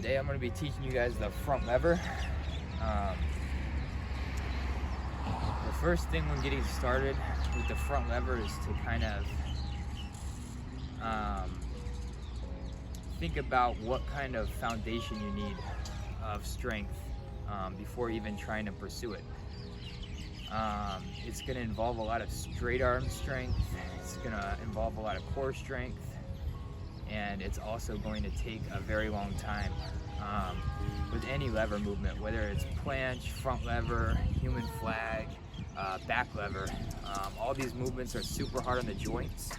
Today I'm going to be teaching you guys the front lever. The first thing when getting started with the front lever is to kind of think about what kind of foundation you need of strength before even trying to pursue it. It's going to involve a lot of straight arm strength, it's going to involve a lot of core strength, and it's also going to take a very long time with any lever movement, whether it's planche, front lever, human flag, back lever. All these movements are super hard on the joints,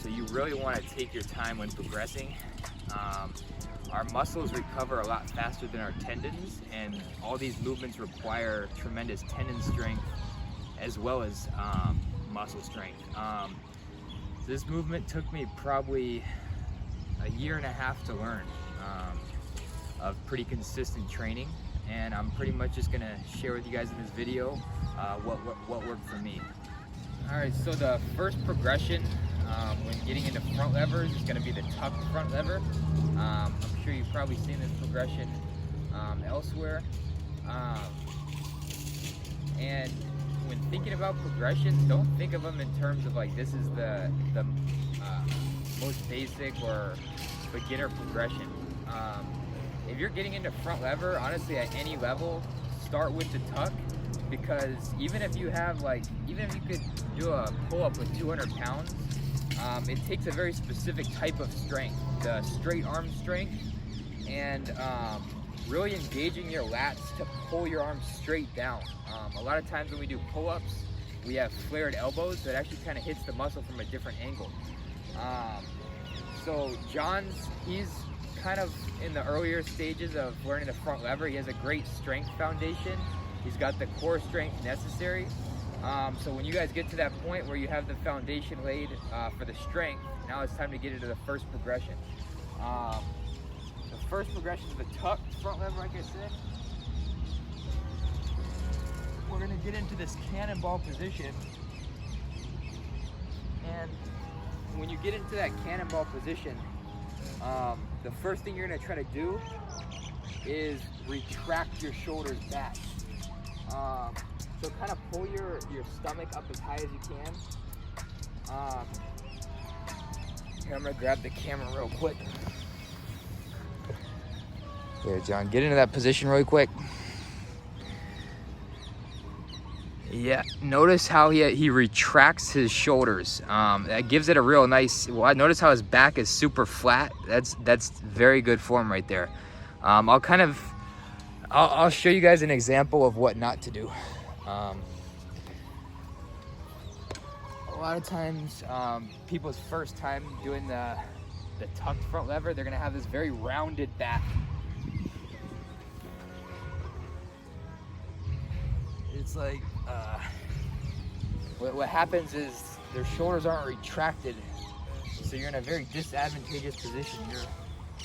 so you really want to take your time when progressing. Our muscles recover a lot faster than our tendons, and all these movements require tremendous tendon strength as well as muscle strength. This movement took me probably a year and a half to learn of pretty consistent training, and I'm pretty much just gonna share with you guys in this video what worked for me. All right, so the first progression when getting into front levers is going to be the tucked front lever. I'm sure you've probably seen this progression elsewhere. And when thinking about progressions, don't think of them in terms of like this is the most basic or beginner progression. If you're getting into front lever, honestly, at any level, start with the tuck, because even if you could do a pull-up with 200 pounds, it takes a very specific type of strength, the straight arm strength, and really engaging your lats to pull your arms straight down. A lot of times when we do pull-ups, we have flared elbows that actually kind of hits the muscle from a different angle. So he's kind of in the earlier stages of learning the front lever. He has a great strength foundation. He's got the core strength necessary. So when you guys get to that point where you have the foundation laid for the strength, now it's time to get into the first progression. The first progression is the tucked front lever, like I said. We're gonna get into this cannonball position. And when you get into that cannonball position, the first thing you're gonna try to do is retract your shoulders back. So kind of pull your stomach up as high as you can. Here, I'm gonna grab the camera real quick. Here, John, get into that position really quick. Yeah, notice how he retracts his shoulders. That gives it a real nice, notice how his back is super flat. That's very good form right there. I'll show you guys an example of what not to do. A lot of times, people's first time doing the tucked front lever, they're gonna have this very rounded back. It's like, what happens is their shoulders aren't retracted, so you're in a very disadvantageous position.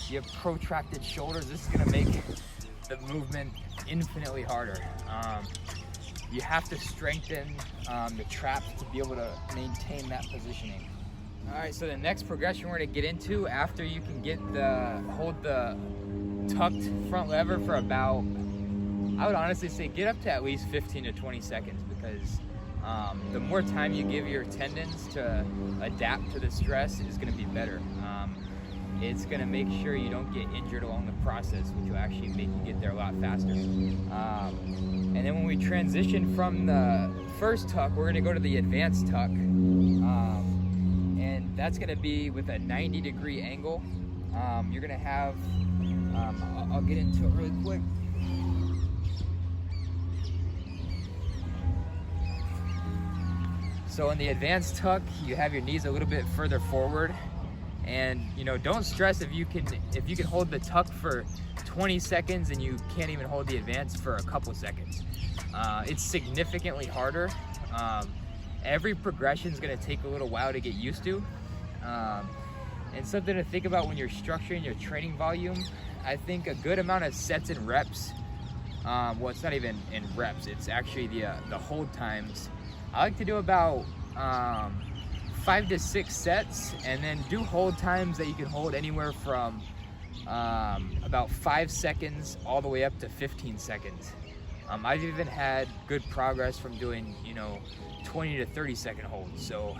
You have protracted shoulders. This is gonna make the movement infinitely harder. You have to strengthen the traps to be able to maintain that positioning. All right, so the next progression we're gonna get into after you can hold the tucked front lever for about, I would honestly say get up to at least 15 to 20 seconds, because the more time you give your tendons to adapt to the stress is gonna be better. It's gonna make sure you don't get injured along the process, which will actually make you get there a lot faster. And then when we transition from the first tuck, we're gonna go to the advanced tuck. And that's gonna be with a 90-degree angle. You're gonna have, I'll get into it really quick. So in the advanced tuck, you have your knees a little bit further forward. And don't stress if you can hold the tuck for 20 seconds and you can't even hold the advanced for a couple seconds. It's significantly harder. Every progression is going to take a little while to get used to. And something to think about when you're structuring your training volume. I think a good amount of sets and reps. Well, it's not even in reps. It's actually the hold times. I like to do about 5 to 6 sets, and then do hold times that you can hold anywhere from about 5 seconds all the way up to 15 seconds. I've even had good progress from doing, 20 to 30 second holds. So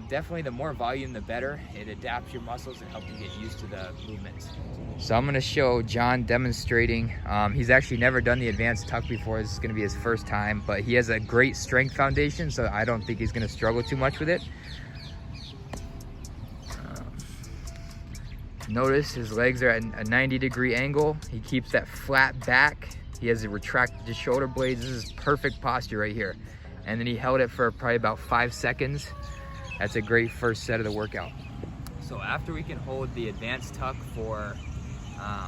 definitely the more volume, the better. It adapts your muscles and helps you get used to the movements. So I'm gonna show John demonstrating. He's actually never done the advanced tuck before. This is gonna be his first time, but he has a great strength foundation, so I don't think he's gonna struggle too much with it. Notice his legs are at a 90-degree angle. He keeps that flat back. He has it retracted his shoulder blades. This is perfect posture right here. And then he held it for probably about 5 seconds. That's a great first set of the workout. So after we can hold the advanced tuck for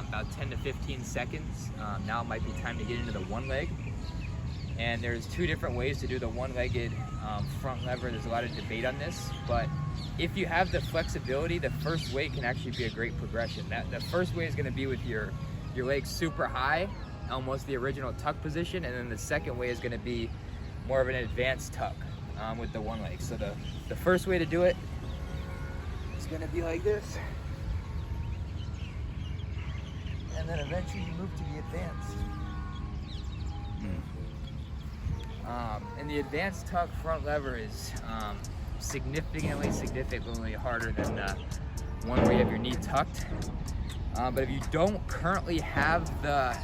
about 10 to 15 seconds, now it might be time to get into the one leg. And there's 2 different ways to do the one-legged front lever. There's a lot of debate on this, but if you have the flexibility, the first way can actually be a great progression. The first way is gonna be with your legs super high, almost the original tuck position, and then the second way is gonna be more of an advanced tuck with the one leg. So the first way to do it is gonna be like this. And then eventually you move to the advanced. And the advanced tuck front lever is significantly harder than the one where you have your knee tucked. But if you don't currently have the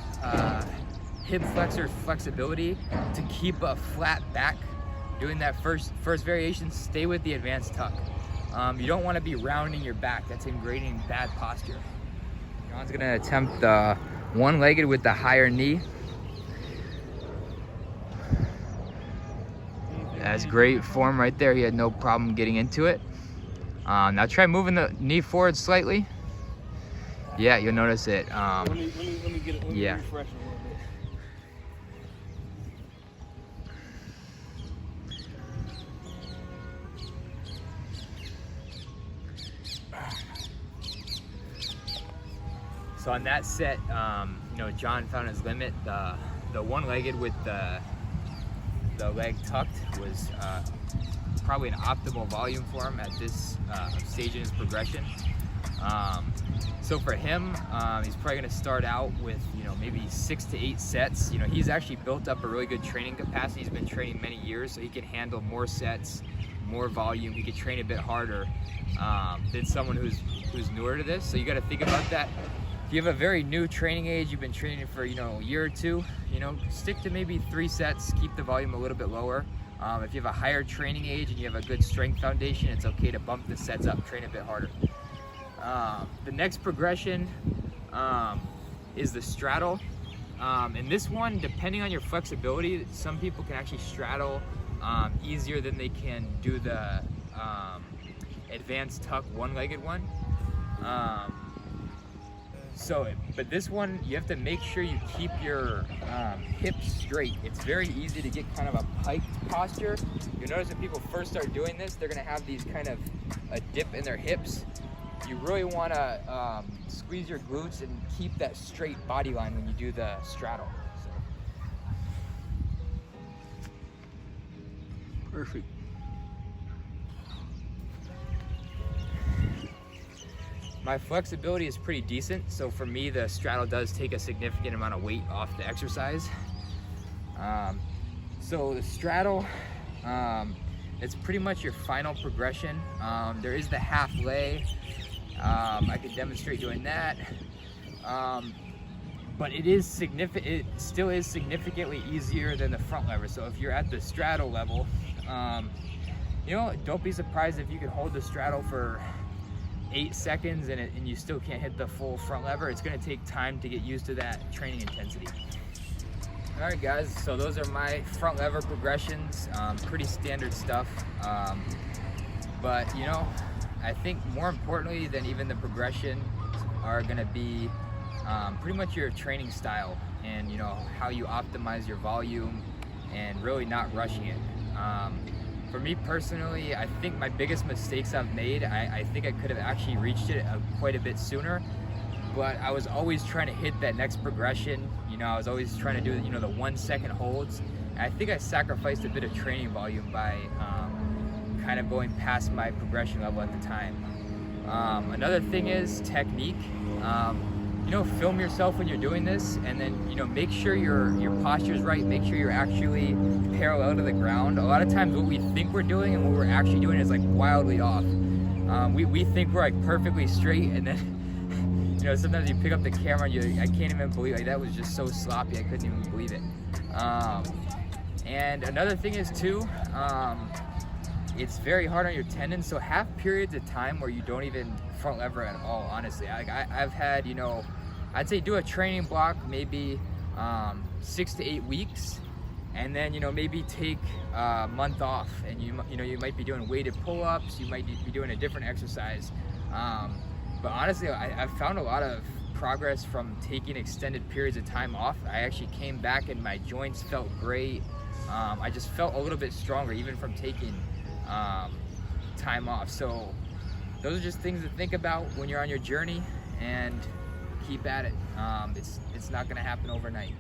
hip flexor flexibility to keep a flat back doing that first variation, stay with the advanced tuck. You don't want to be rounding your back. That's ingraining bad posture. John's gonna attempt the one-legged with the higher knee. That's great form right there. He had no problem getting into it. Now try moving the knee forward slightly. Yeah, you'll notice it. Let me get it. Yeah. Refresh a little bit. So on that set, John found his limit. The one-legged with the leg tucked was probably an optimal volume for him at this stage in his progression. So for him, he's probably going to start out with maybe 6 to 8 sets. He's actually built up a really good training capacity. He's been training many years, so he can handle more sets, more volume. He can train a bit harder than someone who's newer to this. So you got to think about that. If you have a very new training age, you've been training for a year or two, stick to maybe 3 sets, keep the volume a little bit lower. If you have a higher training age and you have a good strength foundation, it's okay to bump the sets up, train a bit harder. The next progression is the straddle. And this one, depending on your flexibility, some people can actually straddle easier than they can do the advanced tuck one-legged one. But this one, you have to make sure you keep your hips straight. It's very easy to get kind of a piked posture. You'll notice when people first start doing this, they're gonna have these kind of a dip in their hips. You really wanna squeeze your glutes and keep that straight body line when you do the straddle. Perfect. My flexibility is pretty decent, so for me the straddle does take a significant amount of weight off the exercise. So the straddle, it's pretty much your final progression. There is the half lay. I could demonstrate doing that, but it still is significantly easier than the front lever. So if you're at the straddle level, don't be surprised if you can hold the straddle for 8 seconds and you still can't hit the full front lever. It's going to take time to get used to that training intensity. All right, guys, so those are my front lever progressions. Pretty standard stuff, but I think more importantly than even the progression are going to be pretty much your training style and how you optimize your volume and really not rushing it. For me personally, I think my biggest mistakes I've made, I think I could have actually reached it quite a bit sooner, but I was always trying to hit that next progression. I was always trying to do the 1 second holds. And I think I sacrificed a bit of training volume by kind of going past my progression level at the time. Another thing is technique. You know, film yourself when you're doing this, and then, you know, make sure your posture is right. Make sure you're actually parallel to the ground. A lot of times what we think we're doing and what we're actually doing is like wildly off. We think we're like perfectly straight, and then you know, sometimes you pick up the camera and I can't even believe, like, that was just so sloppy, I couldn't even believe it. And another thing is too, it's very hard on your tendons, so have periods of time where you don't even front lever at all, honestly. I've had, you know, I'd say do a training block, maybe 6 to 8 weeks, and then, you know, maybe take a month off, and you know, you might be doing weighted pull-ups, you might be doing a different exercise. But honestly, I've found a lot of progress from taking extended periods of time off. I actually came back and my joints felt great. I just felt a little bit stronger even from taking time off. So those are just things to think about when you're on your journey, and keep at it. It's not gonna happen overnight.